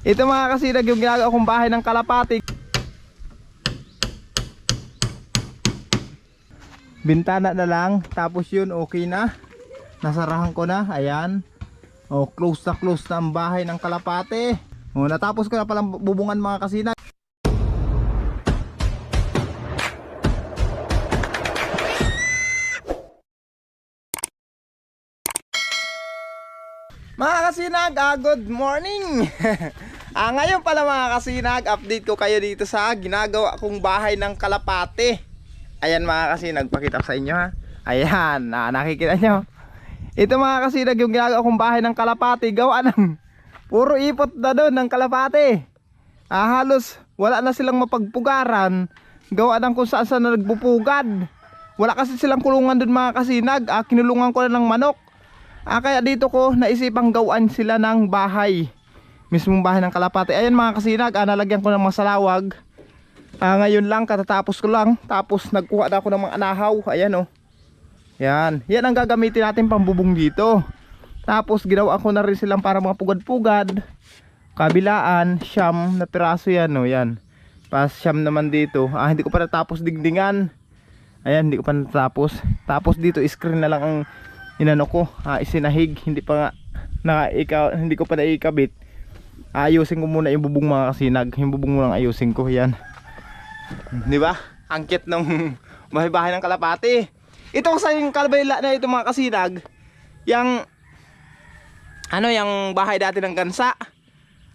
Ito mga kasinag, yung ginagawa kong bahay ng kalapati. Bintana na lang, tapos yun okay na. Nasarahan ko na, ayan. O, close na ang bahay ng kalapati. O, natapos ko na palang bubungan mga kasinag. Mga kasinag, good morning. Ngayon pala mga kasinag, update ko kayo dito sa ginagawa kong bahay ng kalapati. Ayan mga kasinag, pakita ko sa inyo ha. Ayan, nakikita nyo. Ito mga kasinag, yung ginagawa kong bahay ng kalapati. Gawa ng puro ipot na doon ng kalapati. Halos wala na silang mapagpugaran. Gawa ng kung saan saan na nagbupugad. Wala kasi silang kulungan doon mga kasinag. Kinulungan ko na ng manok. Kaya dito ko naisipang gawaan sila ng bahay. Mismong bahay ng kalapati. Ayan mga kasinag, nalagyan ko ng mga salawag. Ngayon lang, katatapos ko lang. Tapos nagkuha na ako ng mga anahaw. Ayan o. Yan ang gagamitin natin pambubong dito. Tapos ginawa ko na rin silang para mga pugad-pugad. Kabilaan, siyam na piraso yan o. Yan. Pas siyam naman dito. Hindi ko pa natapos dingdingan. Ayan, hindi ko pa natapos. Tapos dito screen na lang ang inano ko, isinahig. Hindi pa nga hindi ko pa naikabit. Ayusin ko muna yung bubong mga kasinag. Yung bubong muna ayusin ko. Yan. Di ba? Ang cute ng bahay ng kalapati. Ito kasi yung kalbayla na ito mga kasinag. Yung bahay dati ng gansa.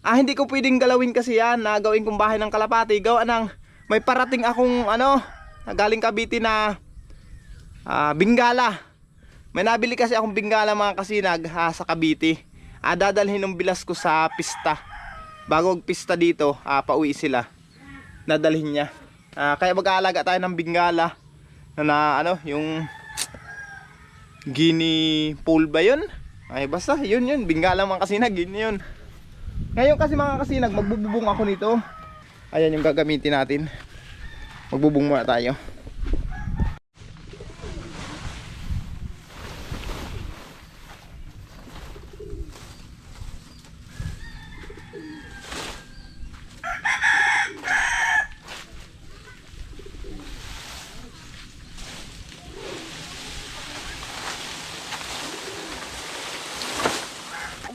Hindi ko pwedeng galawin kasi yan na gawin kong bahay ng kalapati. Gawa ng may parating akong galing Cavite na bingala. May nabili kasi akong bingala mga kasinag sa Cavite. Dadalhin ng bilas ko sa pista. Bago pista dito, pauwi sila. Nadalhin niya. Kaya mag-aalaga tayo ng bingala na yung guinea fowl ba yun? Basta yun bingala mga kasinag, yun. Ngayon kasi mga kasinag, magbububong ako nito. Ayan yung gagamitin natin. Magbubong muna tayo.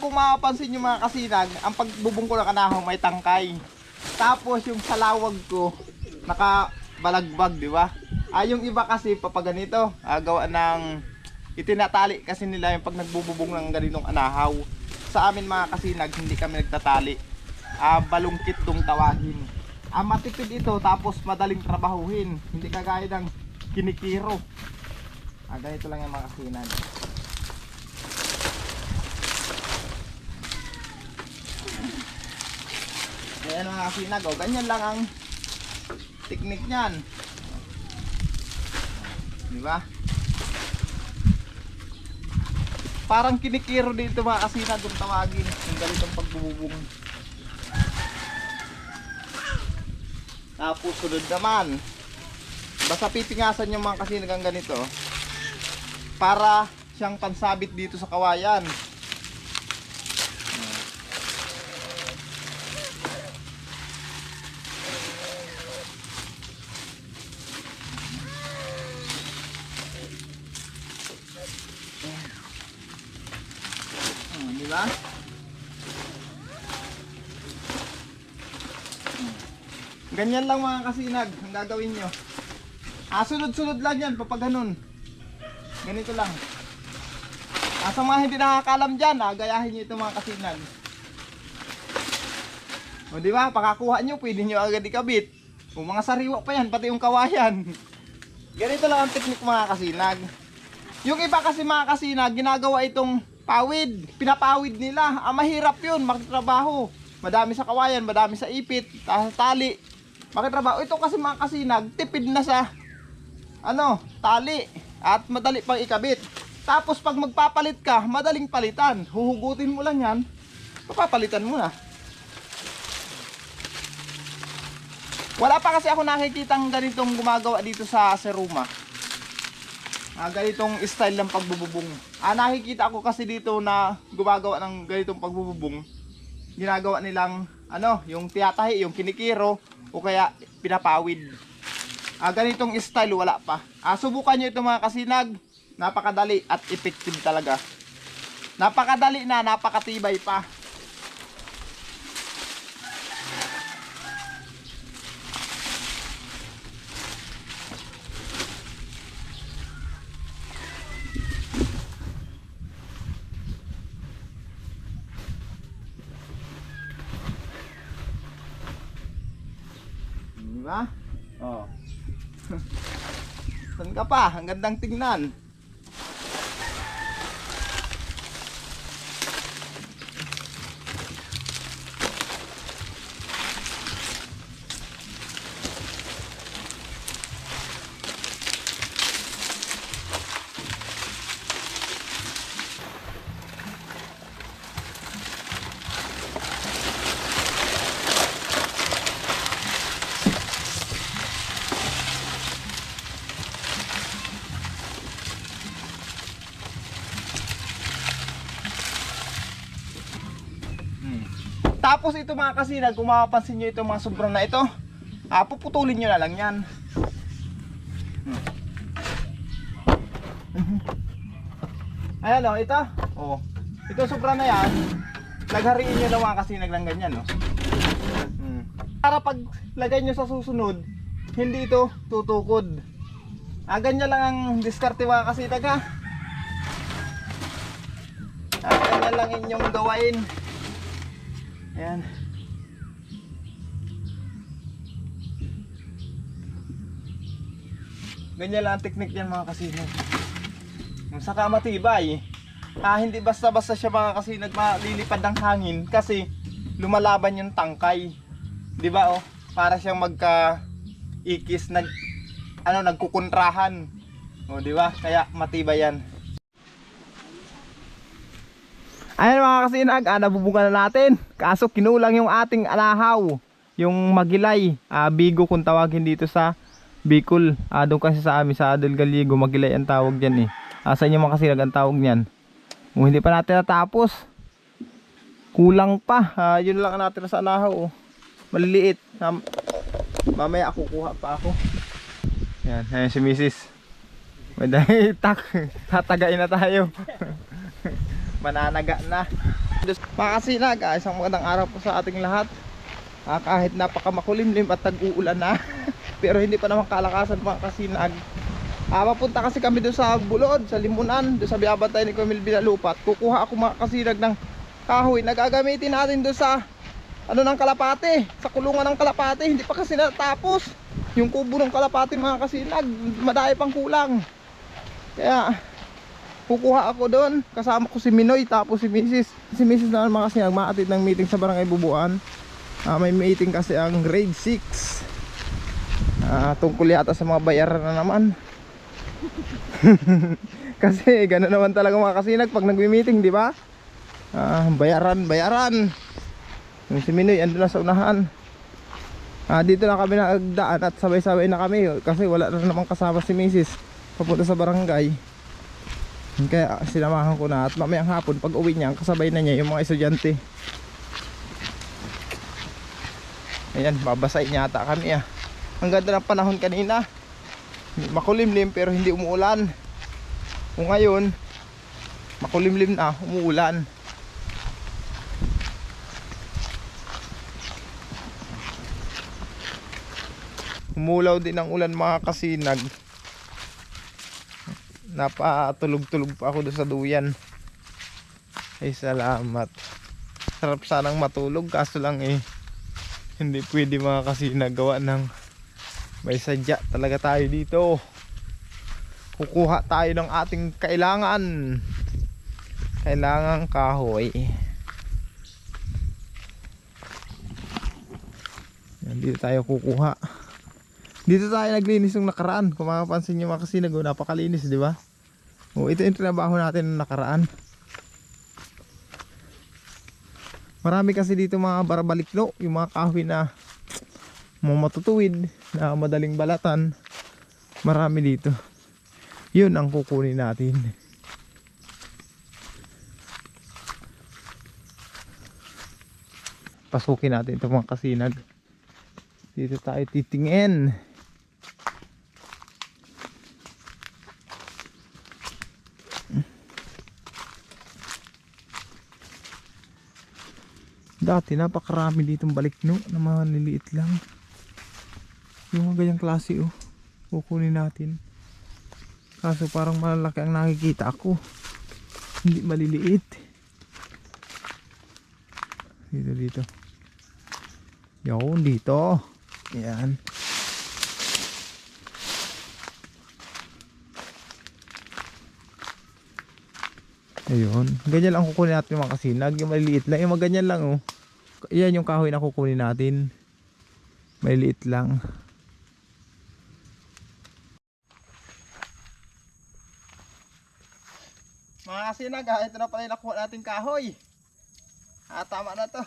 Kung mapapansin nyo mga kasinag, ang pagbubong ko ng anahaw may tangkay. Tapos yung salawag ko nakabalagbag, di ba? Yung iba kasi papaganito, gawa ng itinatali kasi nila yung pag nagbububong ng ganitong anahaw. Sa amin mga kasinag, hindi kami nagtatali. Balungkit dong tawagin. Matipid ito, tapos madaling trabahuhin. Hindi kagaya ng kinikiro. Ganito lang yung mga kasinag. Ayan mga kasinag, ganyan lang ang technique niyan. Diba? Parang kinikiro dito mga kasinag kung tawagin yung ganitong pagbububong. Tapos sunod naman, basta pipingasan yung mga kasinag ang ganito para siyang pansabit dito sa kawayan. Diba? Ganyan lang mga kasinag ang gagawin nyo. Sunod-sunod lang yan papag ganun. Ganito lang. Sa mga hindi nakakalam dyan, gayahin nyo ito mga kasinag. O diba, pakakuha nyo, pwede nyo agad ikabit. Kung mga sariwa pa yan, pati yung kawayan. Ganito lang ang teknik mga kasinag. Yung iba kasi mga kasinag, ginagawa itong pawid, pinapawid nila. Mahirap yun, makitrabaho. Madami sa kawayan, madami sa ipit, tali. Makitrabaho. Ito kasi mga kasinag, tipid na sa tali. At madali pang ikabit. Tapos pag magpapalit ka, madaling palitan. Huhugutin mo lang yan, papapalitan mo na. Wala pa kasi ako nakikitang ganitong gumagawa dito sa Seruma. Ganitong style ng pagbububong. Nakikita ako kasi dito na gumagawa ng ganitong pagbububong. Ginagawa nilang yung tiyatahi, yung kinikiro o kaya pinapawid. Ganitong style wala pa. Subukan nyo ito mga kasinag. Napakadali at effective talaga. Napakadali na, napakatibay pa. Diba? Oh. Saan ka pa? Ang gandang tingnan. Tapos ito mga kasinag, kung mapapansin nyo itong mga sobrang na ito, puputulin nyo na lang yan. Ayan o, ito. Oh. Ito sobrang na yan. Naghariin nyo na mga kasinag ng ganyan. Oh. Para pag lagay nyo sa susunod, hindi ito tutukod. Ganyan lang ang diskarte mga kasinag ha. Ganyan lang inyong gawain. Ayan. Ganyan lang ang teknik yan mga kasinag. Saka matibay. Hindi basta-basta siya mga kasinag malilipad ng hangin kasi lumalaban yung tangkay. 'Di ba oh? Para siyang magka-ikis nagkukontrahan. Oh, 'di ba? Kaya matibay yan. Ayan mga kasinag, nabubunga na natin. Kaso kinulang yung ating alahaw. Yung magilay, bigo kung tawagin dito sa Bicol. Doon kasi sa amin sa Adel Galigo, magilay ang tawag dyan eh. Sa inyo mga kasinag ang tawag niyan. Kung hindi pa natin natapos, kulang pa. Yun lang natin sa alahaw. Maliliit. Mamaya kukuha pa ako. Yan, ayan si Mrs. May dahil tatagain na tayo. Mananaga na. Mga kasinag, isang magandang araw po sa ating lahat. Kahit napakamakulimlim at tag-uulan na pero hindi pa naman kalakasan mga kasinag. Mapunta kasi kami doon sa Bulod, sa Limunan, doon sa Biabantay ni Camille Binalupat. Kukuha ako mga kasinag ng kahoy na gagamitin natin doon sa ng kalapate, sa kulungan ng kalapate. Hindi pa kasi natapos yung kubo ng kalapate mga kasinag, madami pang kulang. Kaya kukuha ako doon, kasama ko si Minoy tapos si Mrs. Si Mrs. na naman kasi nagmaatid ng meeting sa Barangay Bubuan. May meeting kasi ang grade 6. Tungkol yata sa mga bayaran na naman. Kasi gano'n naman talaga mga kasinag pag nagmi-meeting, di ba? Bayaran. Yung si Minoy andun na sa unahan. Dito na kami nagdaan at sabay-sabay na kami kasi wala na namang kasama si Mrs. papunta sa barangay. Kaya sinamahan ko na at mamayang hapon pag uwi niya kasabay na niya yung mga estudyante. Ayan, babasahin niya ata kami. Ang ganda ng panahon kanina, makulimlim pero hindi umuulan. Kung ngayon makulimlim na, umuulan. Umulaw din ang ulan mga kasinag. Napatulog-tulog pa ako doon sa duyan. Ay salamat. Sarap sanang matulog kaso lang hindi pwede mga kasinag gawa ng may sadya talaga tayo dito. Kukuha tayo ng ating kailangan kahoy. Dito tayo kukuha. Dito tayo naglinis ng nakaraan. Kung makapansin nyo mga kasinag, napakalinis, di ba? Ito yung trabaho natin ng nakaraan. Marami kasi dito mga barabaliklo, yung mga kahoy na matutuwid, na madaling balatan. Marami dito. Yun ang kukunin natin. Pasukin natin itong mga kasinag. Dito tayo titingin. Dati napakarami ditong balikno na maliliit lang. Yung mga ganyang klase oh. Kukunin natin. Kaso parang malalaki ang nakikita ako. Hindi maliliit. Dito. Yun dito. Ayan. Ayun. Ganyan lang kukunin natin mga kasinag. Yung maliliit lang. Yung mga ganyan lang oh. Yan yung kahoy na kukunin natin. Maliliit lang. Mga kasinag, ito na pala yung nakuha natin kahoy. Tama na to.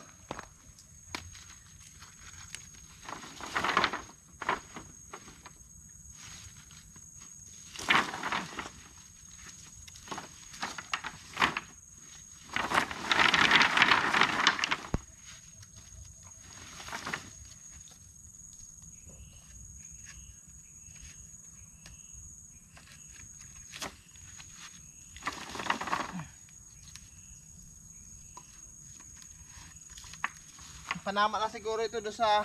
Panama na siguro ito doon sa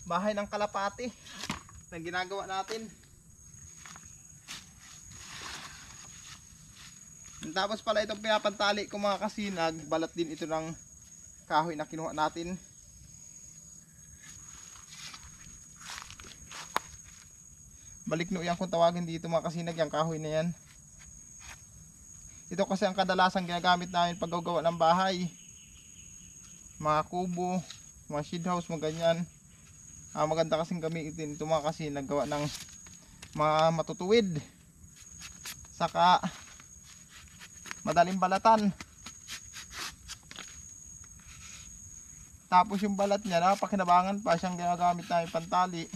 bahay ng kalapati na ginagawa natin. Tapos pala itong pinapantali ko mga kasinag, balat din ito ng kahoy na kinuha natin. Balikno yan kung tawagin dito mga kasinag, yung kahoy na yan. Ito kasi ang kadalasang ginagamit namin pag gagawa ng bahay. Mga kubo, mga shed house, mga ganyan. Maganda kasing gamitin ito mga kasinag, gawa ng mga matutuwid. Saka madaling balatan. Tapos yung balat niya, napakinabangan pa siyang ginagamit namin pantali.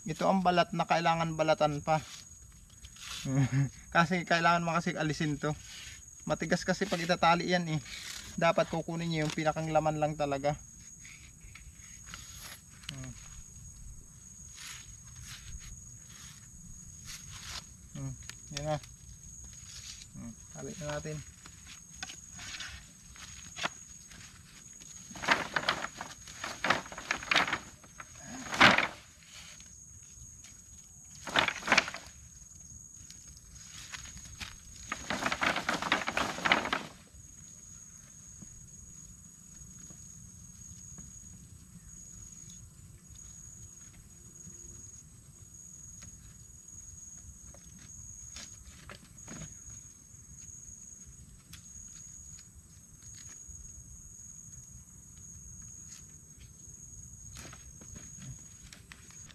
Ito ang balat na kailangan balatan pa. Kasi kailangan makasig alisin to. Matigas kasi pag itatali yan eh. Dapat kukunin niyo yung pinakang laman lang talaga. Yan na. Tali na natin.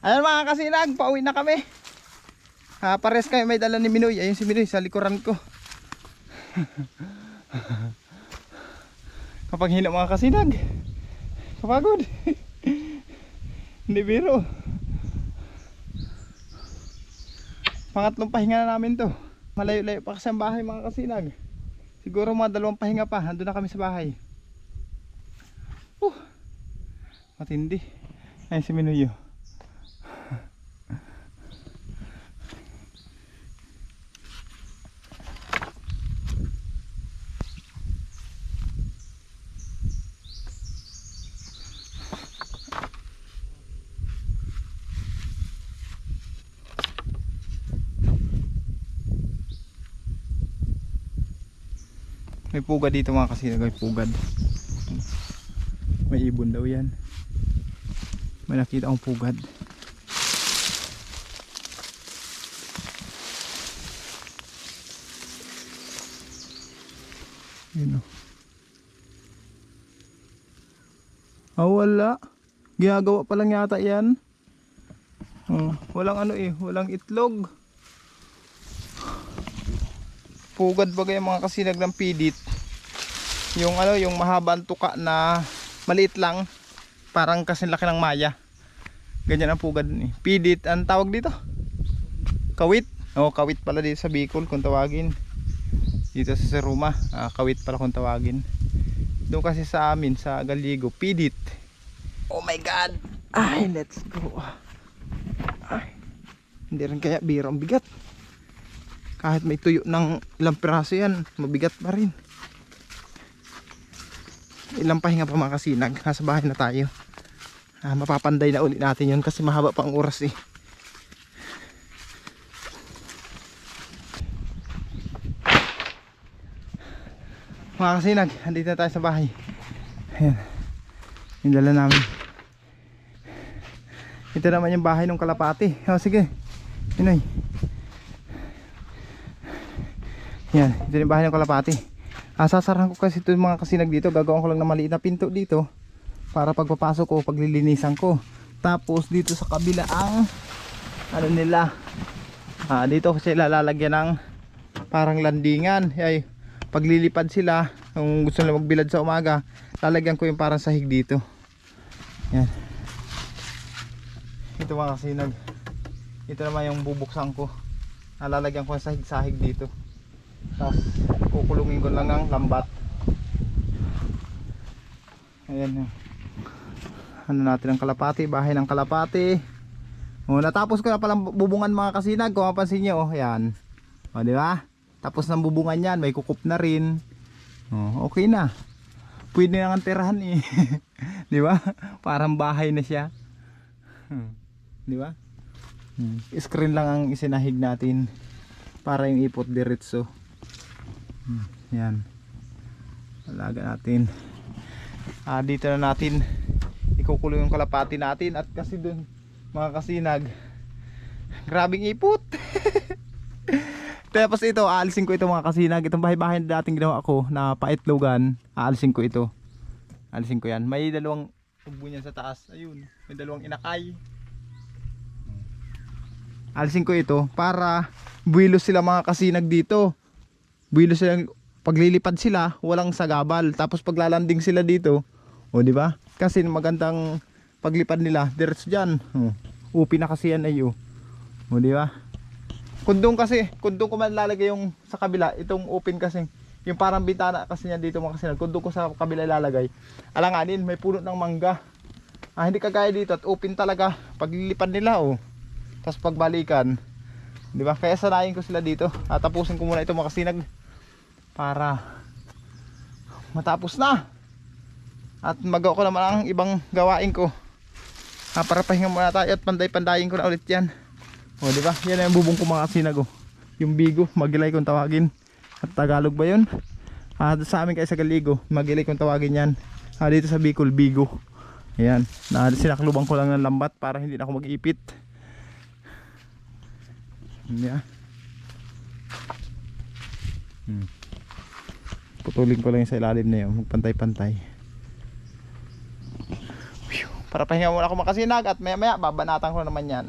Ayan mga kasinag, pauwi na kami. Pares kayo may dala ni Minoy. Ayun si Minoy sa likuran ko. Kapag hina mga kasinag, kapagod. Hindi biro. Pangatlong pahinga na namin to. Malayo-layo pa kasi ang bahay mga kasinag. Siguro mga 2 pahinga pa, andun na kami sa bahay. Matindi. Ayun si Minoy. May pugad dito mga kasinag, may pugad. May ibon daw yan. May nakita akong pugad. Yun o. Wala. Ginagawa pa lang yata yan. Walang ano eh, walang itlog. Pugad bagay ang mga kasinag ng pidit. Yung ano, yung mahabang tuka na maliit lang, parang kasing laki ng maya. Ganyan ang pugad ni. Pidit ang tawag dito. Kawit. Oh, kawit pala dito sa Bicol kung tawagin. Dito sa Seruma, kawit pala kung tawagin. Doon kasi sa amin sa Galigo, pidit. Oh my god. Ay, let's go. Ay. Hindi rin kaya biro ang bigat. Kahit may tuyo ng ilang piraso yan, mabigat pa rin. Ilang pahinga pa mga kasinag, nasa bahay na tayo. Mapapanday na ulit natin yun kasi mahaba pang oras eh. Mga kasinag, andito na tayo sa bahay. Ayan, yung dala namin. Ito naman yung bahay ng kalapati. O sige, Pinoy. Yan, ito yung bahay ng kalapati. Sasarahan ko kasi ito yung mga kasinag dito. Gagawin ko lang na maliit na pinto dito para pagpapasok ko, paglilinisan ko. Tapos dito sa kabila ang ano nila, dito kasi lalagyan ng parang landingan. Ay, paglilipad sila, kung gusto nila magbilad sa umaga, lalagyan ko yung parang sahig dito. Yan. Ito mga kasinag, ito naman yung bubuksan ko. Lalagyan ko yung sahig-sahig dito. Tapos kukulungin ko lang ng lambat. Ayan. Ano natin ang kalapati, bahay ng kalapati. Natapos ko na palang bubungan mga kasinag, kung mapansin nyo. Ayan. O, di ba? Tapos ng bubungan yan, may kukup na rin. Okay na. Pwede na nga tirahan eh. Di ba? Parang bahay na siya. Di ba? Screen lang ang isinahig natin para yung ipot diretso. Yan. Alaga natin. Dito na natin ikukulo yung kalapati natin. At kasi dun mga kasinag, grabing ipot. Tapos ito, aalisin ko ito mga kasinag. Itong bahay-bahay na dating ginawa ako na paitlogan, aalisin ko ito. Aalisin ko yan. May dalawang tugbo niyan sa taas. Ayun, may dalawang inakay. Alisin ko ito para buwilos sila mga kasinag dito. Buwilos sila, paglilipad sila, walang sagabal. Tapos paglalanding sila dito, o di ba? Kasi magandang paglipad nila, diretso diyan. Upi na kasi yan ay o di ba? Kundong kasi, kundong ko man lalagay yung sa kabila, itong open kasi, yung parang bintana kasi niya dito mga kasinag. Kundong ko sa kabila ilalagay. Alanganin, may puno ng mangga. Hindi kagaya dito at open talaga paglilipad nila o. Tapos pagbalikan, di ba? Kaya sanayin ko sila dito. Tapusin ko muna ito mga kasinag para matapos na. At magawa ko naman ang ibang gawain ko. Para pahinga muna tayo at panday-pandayin ko na ulit yan. O di ba? Yan ang bubong ko mga kasinag. Yung bigo, magilay kung tawagin. At Tagalog ba yun? Sa amin kayo sa Galigo, magilay kung tawagin yan. Dito sa Bicol, bigo. Ayan. Sinaklubang ko lang ng lambat para hindi na ako mag-ipit. Yeah. Putulin ko lang yung sa ilalim na yun, magpantay-pantay. Para pahinga muna ako mga kasinag at maya maya babanatan ko naman yan.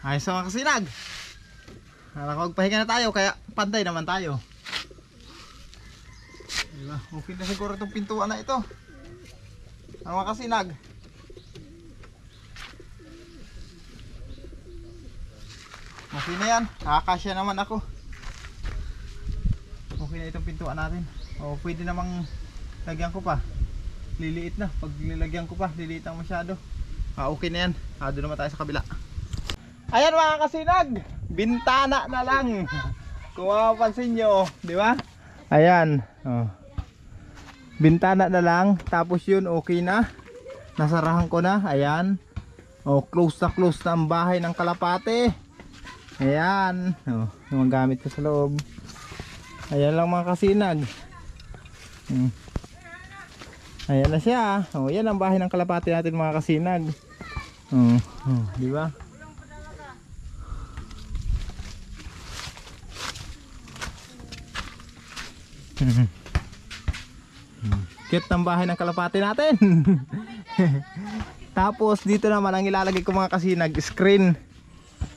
Ayos mga kasinag. Nakapagpahinga na tayo kaya pantay naman tayo. Diba? Okay na siguro itong pintuan na ito. Ano mga kasinag? Okay na yan. Nakakasya naman ako. Okay na itong pintuan natin. Pwede namang lagyan ko pa. Liliit na. Pag nilagyan ko pa, liliit ang masyado. Okay na yan. Doon naman tayo sa kabila. Ayan mga kasinag, bintana na lang. Kung mapapansin nyo, di ba? Ayan. Bintana na lang, tapos yun okay na. Nasarahan ko na. Ayan. Oh, close na ang bahay ng kalapate. Ayan. Oh, yung mga gamit ko sa loob. Ayan lang mga kasinag. Ayan na siya. Oh, yan ang bahay ng kalapate natin mga kasinag. Di ba? Cute ng bahay ng kalapate natin. Tapos dito naman ang ilalagay ko mga kasinag, screen.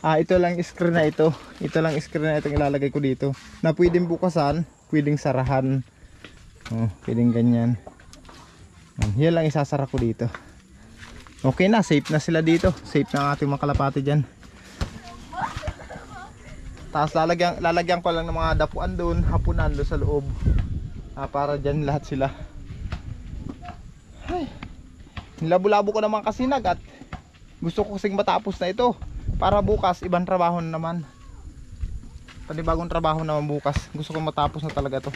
Ito lang screen na ito. Ito lang screen na itong ilalagay ko dito. Na pwedeng bukasan, pwedeng sarahan. Pwedeng ganyan. Yan lang isasara ko dito. Okay na, safe na sila dito. Safe na ang ating mga kalapate dyan. Tapos lalagyan ko lang ng mga dapuan doon, hapunan doon sa loob. Para dyan lahat sila. Ay, labo-labo ko naman kasi at gusto ko kasing matapos na ito para bukas ibang trabaho na naman. Panibagong trabaho naman bukas. Gusto ko matapos na talaga to.